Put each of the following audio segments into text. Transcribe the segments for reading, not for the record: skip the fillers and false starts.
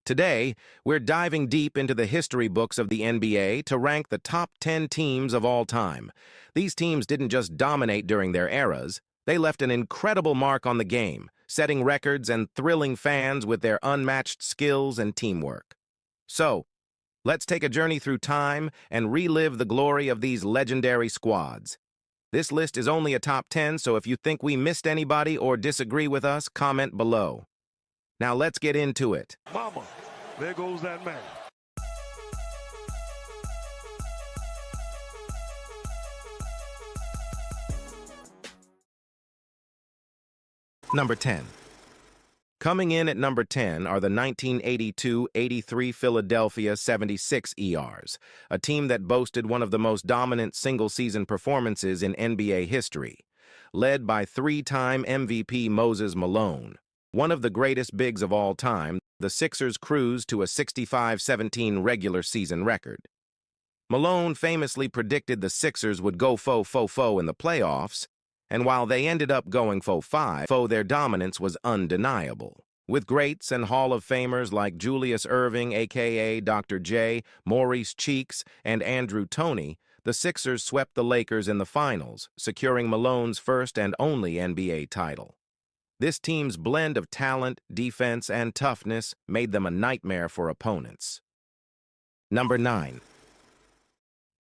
Today, we're diving deep into the history books of the NBA to rank the top 10 teams of all time. These teams didn't just dominate during their eras, they left an incredible mark on the game, setting records and thrilling fans with their unmatched skills and teamwork. So, let's take a journey through time and relive the glory of these legendary squads. This list is only a top 10, so if you think we missed anybody or disagree with us, comment below. Now let's get into it. Mama, there goes that man. Number 10. Coming in at number 10 are the 1982-83 Philadelphia 76 ERs, a team that boasted one of the most dominant single-season performances in NBA history. Led by three-time MVP Moses Malone, one of the greatest bigs of all time, the Sixers cruised to a 65-17 regular season record. Malone famously predicted the Sixers would go fo in the playoffs, and while they ended up going fo, their dominance was undeniable. With greats and Hall of Famers like Julius Erving, a.k.a. Dr. J, Maurice Cheeks, and Andrew Toney, the Sixers swept the Lakers in the finals, securing Malone's first and only NBA title. This team's blend of talent, defense, and toughness made them a nightmare for opponents. Number 9.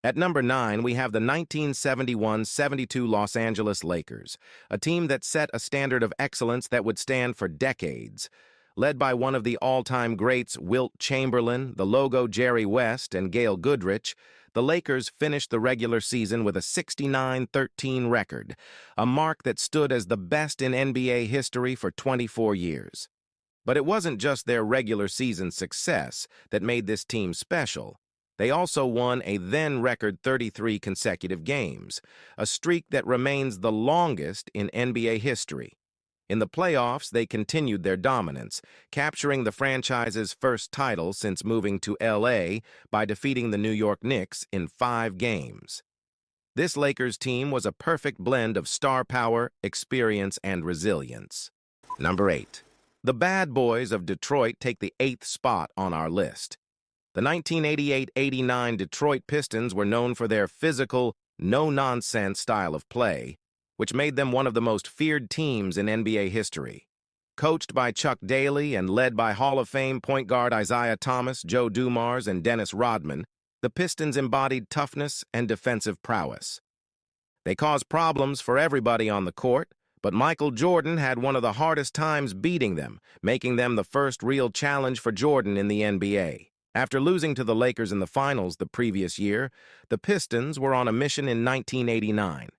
At number 9, we have the 1971-72 Los Angeles Lakers, a team that set a standard of excellence that would stand for decades. Led by one of the all-time greats, Wilt Chamberlain, the Logo Jerry West, and Gail Goodrich, the Lakers finished the regular season with a 69-13 record, a mark that stood as the best in NBA history for 24 years. But it wasn't just their regular season success that made this team special. They also won a then-record 33 consecutive games, a streak that remains the longest in NBA history. In the playoffs, they continued their dominance, capturing the franchise's first title since moving to LA by defeating the New York Knicks in 5 games. This Lakers team was a perfect blend of star power, experience, and resilience. Number 8. The Bad Boys of Detroit take the 8th spot on our list. The 1988-89 Detroit Pistons were known for their physical, no-nonsense style of play, which made them one of the most feared teams in NBA history. Coached by Chuck Daly and led by Hall of Fame point guard Isaiah Thomas, Joe Dumars, and Dennis Rodman, the Pistons embodied toughness and defensive prowess. They caused problems for everybody on the court, but Michael Jordan had one of the hardest times beating them, making them the first real challenge for Jordan in the NBA. After losing to the Lakers in the finals the previous year, the Pistons were on a mission in 1989.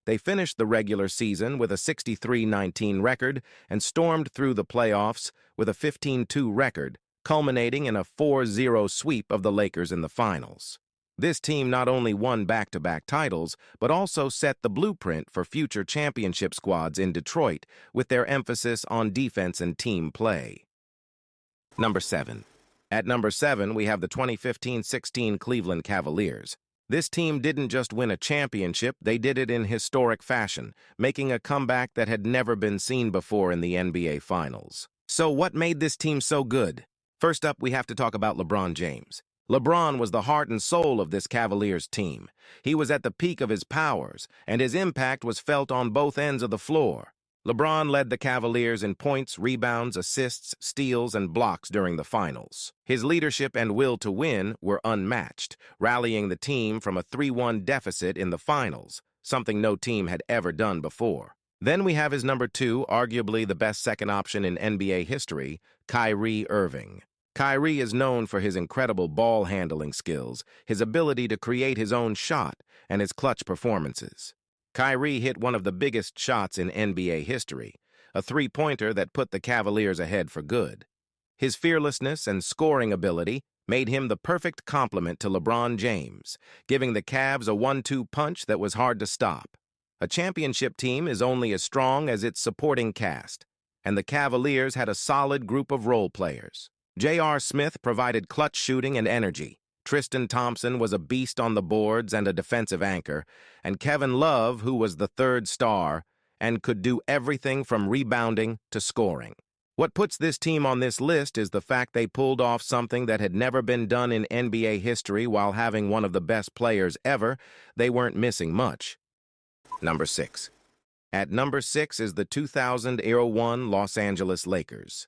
They finished the regular season with a 63-19 record and stormed through the playoffs with a 15-2 record, culminating in a 4-0 sweep of the Lakers in the finals. This team not only won back-to-back titles, but also set the blueprint for future championship squads in Detroit with their emphasis on defense and team play. Number 7. At number 7, we have the 2015-16 Cleveland Cavaliers. This team didn't just win a championship, they did it in historic fashion, making a comeback that had never been seen before in the NBA Finals. So what made this team so good? First up, we have to talk about LeBron James. LeBron was the heart and soul of this Cavaliers team. He was at the peak of his powers, and his impact was felt on both ends of the floor. LeBron led the Cavaliers in points, rebounds, assists, steals, and blocks during the finals. His leadership and will to win were unmatched, rallying the team from a 3-1 deficit in the finals, something no team had ever done before. Then we have his number 2, arguably the best second option in NBA history, Kyrie Irving. Kyrie is known for his incredible ball handling skills, his ability to create his own shot, and his clutch performances. Kyrie hit one of the biggest shots in NBA history, a three-pointer that put the Cavaliers ahead for good. His fearlessness and scoring ability made him the perfect complement to LeBron James, giving the Cavs a 1-2 punch that was hard to stop. A championship team is only as strong as its supporting cast, and the Cavaliers had a solid group of role players. J.R. Smith provided clutch shooting and energy. Tristan Thompson was a beast on the boards and a defensive anchor, and Kevin Love, who was the third star and could do everything from rebounding to scoring. What puts this team on this list is the fact they pulled off something that had never been done in NBA history while having one of the best players ever. They weren't missing much. Number 6. At number 6 is the 2001 Los Angeles Lakers.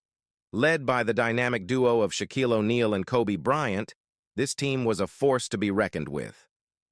Led by the dynamic duo of Shaquille O'Neal and Kobe Bryant, this team was a force to be reckoned with.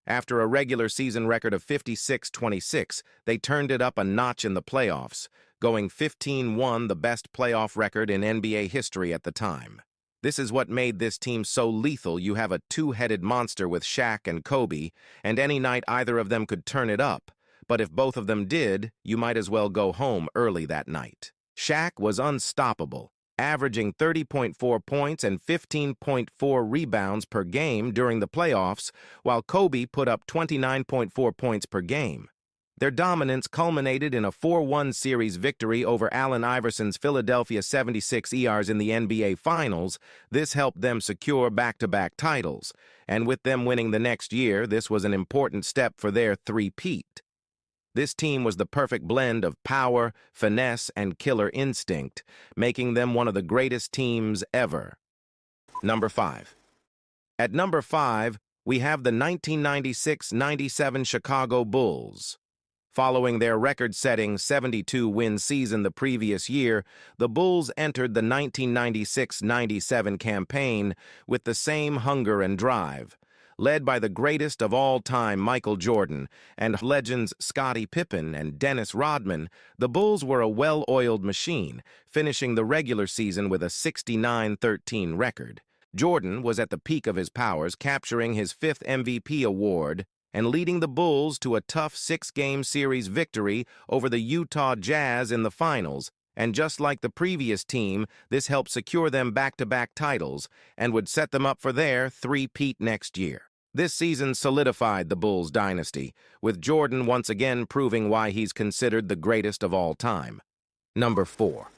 After a regular season record of 56-26, they turned it up a notch in the playoffs, going 15-1, the best playoff record in NBA history at the time. This is what made this team so lethal. You have a two-headed monster with Shaq and Kobe, and any night either of them could turn it up. But if both of them did, you might as well go home early that night. Shaq was unstoppable, averaging 30.4 points and 15.4 rebounds per game during the playoffs, while Kobe put up 29.4 points per game. Their dominance culminated in a 4-1 series victory over Allen Iverson's Philadelphia 76ers in the NBA Finals. This helped them secure back-to-back titles, and with them winning the next year, this was an important step for their three-peat. This team was the perfect blend of power, finesse, and killer instinct, making them one of the greatest teams ever. Number 5. At number 5, we have the 1996-97 Chicago Bulls. Following their record-setting 72-win season the previous year, the Bulls entered the 1996-97 campaign with the same hunger and drive. Led by the greatest of all time, Michael Jordan, and legends Scottie Pippen and Dennis Rodman, the Bulls were a well-oiled machine, finishing the regular season with a 69-13 record. Jordan was at the peak of his powers, capturing his 5th MVP award and leading the Bulls to a tough 6-game series victory over the Utah Jazz in the finals. And just like the previous team, this helped secure them back-to-back titles and would set them up for their three-peat next year. This season solidified the Bulls' dynasty, with Jordan once again proving why he's considered the greatest of all time. Number 4.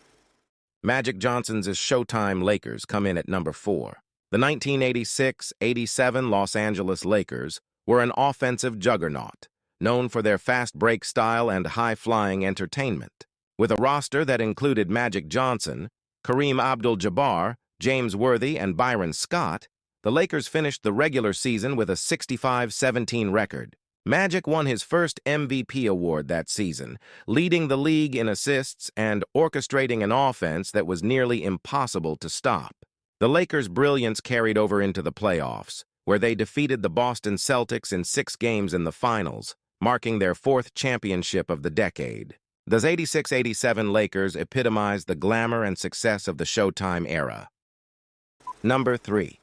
Magic Johnson's Showtime Lakers come in at number 4. The 1986-87 Los Angeles Lakers were an offensive juggernaut, known for their fast break style and high-flying entertainment. With a roster that included Magic Johnson, Kareem Abdul-Jabbar, James Worthy, and Byron Scott, the Lakers finished the regular season with a 65-17 record. Magic won his first MVP award that season, leading the league in assists and orchestrating an offense that was nearly impossible to stop. The Lakers' brilliance carried over into the playoffs, where they defeated the Boston Celtics in 6 games in the finals, marking their 4th championship of the decade. The 86-87 Lakers epitomized the glamour and success of the Showtime era. Number 3.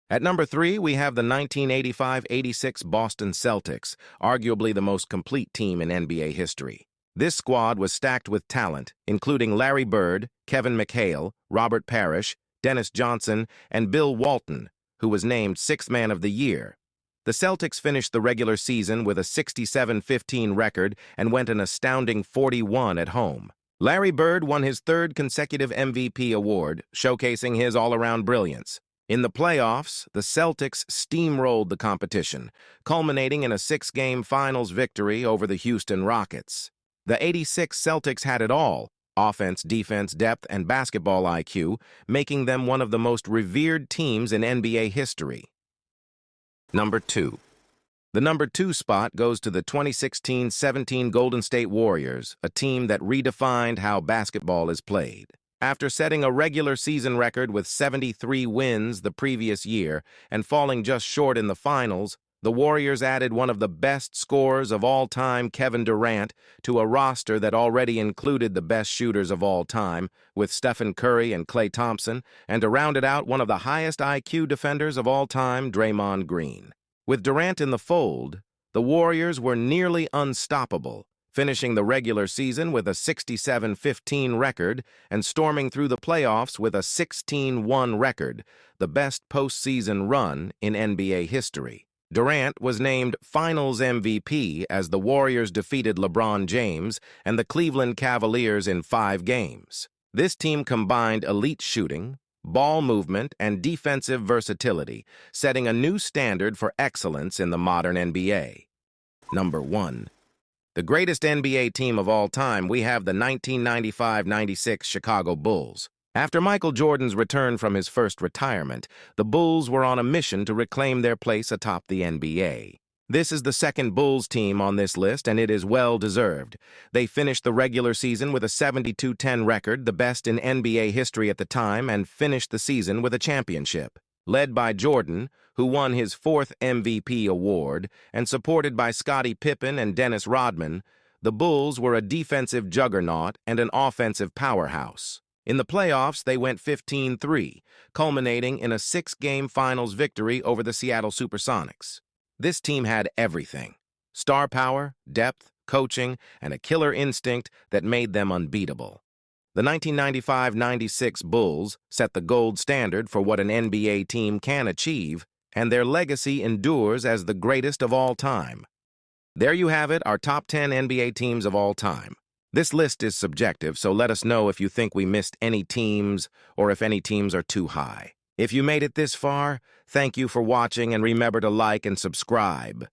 At number 3, we have the 1985-86 Boston Celtics, arguably the most complete team in NBA history. This squad was stacked with talent, including Larry Bird, Kevin McHale, Robert Parrish, Dennis Johnson, and Bill Walton, who was named 6th Man of the Year. The Celtics finished the regular season with a 67-15 record and went an astounding 41 at home. Larry Bird won his 3rd consecutive MVP award, showcasing his all-around brilliance. In the playoffs, the Celtics steamrolled the competition, culminating in a 6-game finals victory over the Houston Rockets. The 86 Celtics had it all: offense, defense, depth, and basketball IQ, making them one of the most revered teams in NBA history. Number 2. The number 2 spot goes to the 2016-17 Golden State Warriors, a team that redefined how basketball is played. After setting a regular season record with 73 wins the previous year and falling just short in the finals, the Warriors added one of the best scorers of all time, Kevin Durant, to a roster that already included the best shooters of all time, with Stephen Curry and Klay Thompson, and to round it out, one of the highest IQ defenders of all time, Draymond Green. With Durant in the fold, the Warriors were nearly unstoppable, finishing the regular season with a 67-15 record and storming through the playoffs with a 16-1 record, the best postseason run in NBA history. Durant was named Finals MVP as the Warriors defeated LeBron James and the Cleveland Cavaliers in 5 games. This team combined elite shooting, ball movement, and defensive versatility, setting a new standard for excellence in the modern NBA. Number 1. The greatest NBA team of all time, we have the 1995-96 Chicago Bulls. After Michael Jordan's return from his first retirement, the Bulls were on a mission to reclaim their place atop the NBA. This is the second Bulls team on this list, and it is well-deserved. They finished the regular season with a 72-10 record, the best in NBA history at the time, and finished the season with a championship. Led by Jordan, who won his fourth MVP award, and supported by Scottie Pippen and Dennis Rodman, the Bulls were a defensive juggernaut and an offensive powerhouse. In the playoffs, they went 15-3, culminating in a 6-game finals victory over the Seattle Supersonics. This team had everything: star power, depth, coaching, and a killer instinct that made them unbeatable. The 1995-96 Bulls set the gold standard for what an NBA team can achieve, and their legacy endures as the greatest of all time. There you have it, our top 10 NBA teams of all time. This list is subjective, so let us know if you think we missed any teams or if any teams are too high. If you made it this far, thank you for watching, and remember to like and subscribe.